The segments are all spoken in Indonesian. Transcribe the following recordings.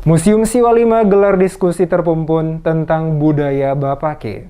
Museum Siwa 5 gelar diskusi terpumpun tentang budaya Bapake.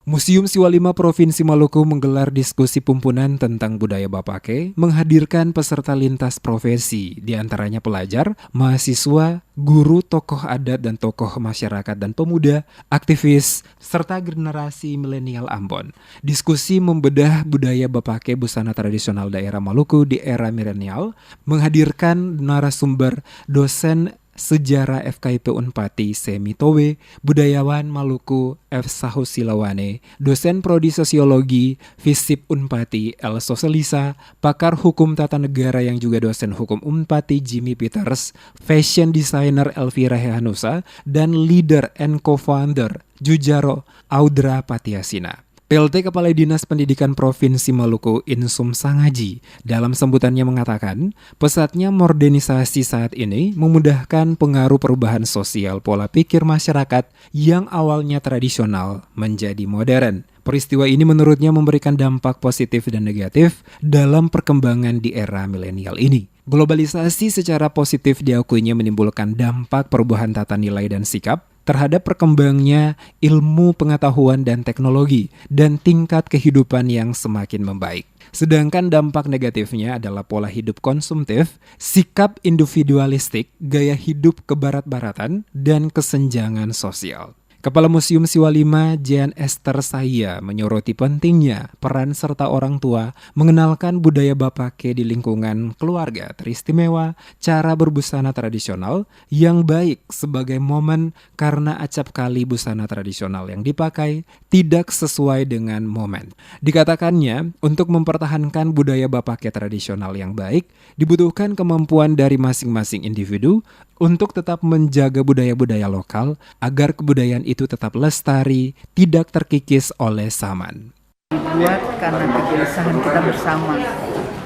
Museum Siwa 5 Provinsi Maluku menggelar diskusi pumpunan tentang budaya Bapake, menghadirkan peserta lintas profesi, diantaranya pelajar, mahasiswa, guru, tokoh adat dan tokoh masyarakat dan pemuda, aktivis, serta generasi milenial Ambon. Diskusi membedah budaya Bapake busana tradisional daerah Maluku di era milenial, menghadirkan narasumber dosen Sejarah FKIP Unpati Semitowe, budayawan Maluku F. Sahu Silawane, dosen prodi sosiologi Visip Unpati L. Soselisa, pakar hukum tata negara yang juga dosen hukum Unpati Jimmy Peters, fashion designer Elvira Hehanusa, dan leader and co-founder Jujaro Audra Patiasina. PLT Kepala Dinas Pendidikan Provinsi Maluku Insum Sangaji dalam sambutannya mengatakan, pesatnya modernisasi saat ini memudahkan pengaruh perubahan sosial pola pikir masyarakat yang awalnya tradisional menjadi modern. Peristiwa ini menurutnya memberikan dampak positif dan negatif dalam perkembangan di era milenial ini. Globalisasi secara positif diakuinya menimbulkan dampak perubahan tata nilai dan sikap terhadap perkembangnya ilmu pengetahuan dan teknologi dan tingkat kehidupan yang semakin membaik. Sedangkan dampak negatifnya adalah pola hidup konsumtif, sikap individualistik, gaya hidup kebarat-baratan, dan kesenjangan sosial. Kepala Museum Siwa 5, Jan Esther Saya, menyoroti pentingnya peran serta orang tua mengenalkan budaya Bapake di lingkungan keluarga teristimewa, cara berbusana tradisional yang baik sebagai momen karena acap kali busana tradisional yang dipakai tidak sesuai dengan momen. Dikatakannya, untuk mempertahankan budaya Bapake tradisional yang baik, dibutuhkan kemampuan dari masing-masing individu untuk tetap menjaga budaya-budaya lokal agar kebudayaan itu tetap lestari, tidak terkikis oleh zaman. Dibuat karena kegelisahan kita bersama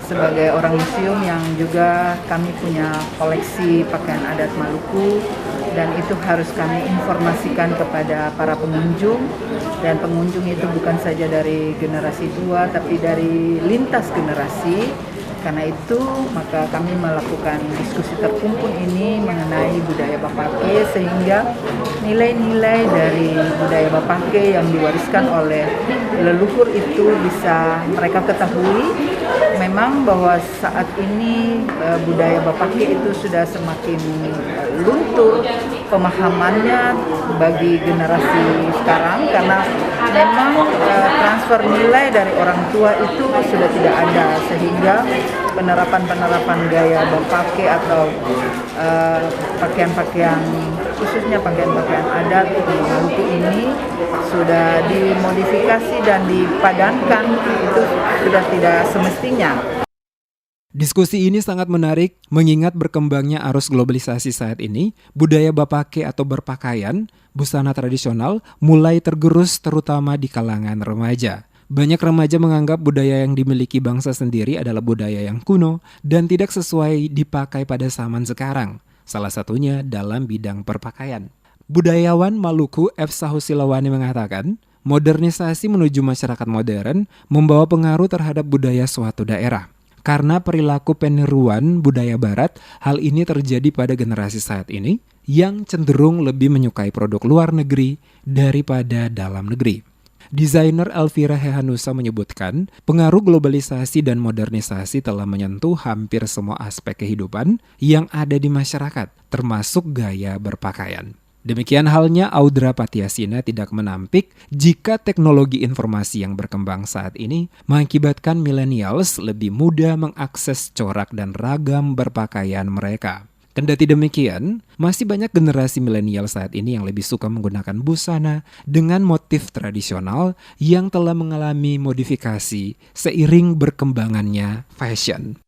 sebagai orang museum yang juga kami punya koleksi pakaian adat Maluku, dan itu harus kami informasikan kepada para pengunjung, dan pengunjung itu bukan saja dari generasi tua tapi dari lintas generasi. Karena itu maka kami melakukan diskusi terkumpul ini mengenai budaya Bapake, sehingga nilai-nilai dari budaya Bapake yang diwariskan oleh leluhur itu bisa mereka ketahui. Memang bahwa saat ini budaya Bapake itu sudah semakin luntur pemahamannya bagi generasi sekarang, karena memang transfer nilai dari orang tua itu sudah tidak ada, sehingga penerapan gaya Bapake atau pakaian-pakaian, khususnya pakaian-pakaian adat di Maluku ini sudah dimodifikasi dan dipadankan, itu sudah tidak semestinya. Diskusi ini sangat menarik mengingat berkembangnya arus globalisasi saat ini, budaya Bapake atau berpakaian, busana tradisional mulai tergerus terutama di kalangan remaja. Banyak remaja menganggap budaya yang dimiliki bangsa sendiri adalah budaya yang kuno dan tidak sesuai dipakai pada zaman sekarang, salah satunya dalam bidang perpakaian. Budayawan Maluku F. Sahu Silawane mengatakan, modernisasi menuju masyarakat modern membawa pengaruh terhadap budaya suatu daerah. Karena perilaku peniruan budaya barat, hal ini terjadi pada generasi saat ini yang cenderung lebih menyukai produk luar negeri daripada dalam negeri. Desainer Elvira Hehanusa menyebutkan, pengaruh globalisasi dan modernisasi telah menyentuh hampir semua aspek kehidupan yang ada di masyarakat, termasuk gaya berpakaian. Demikian halnya Audra Patiasina tidak menampik jika teknologi informasi yang berkembang saat ini mengakibatkan millennials lebih mudah mengakses corak dan ragam berpakaian mereka. Kendati demikian, masih banyak generasi milenial saat ini yang lebih suka menggunakan busana dengan motif tradisional yang telah mengalami modifikasi seiring berkembangannya fashion.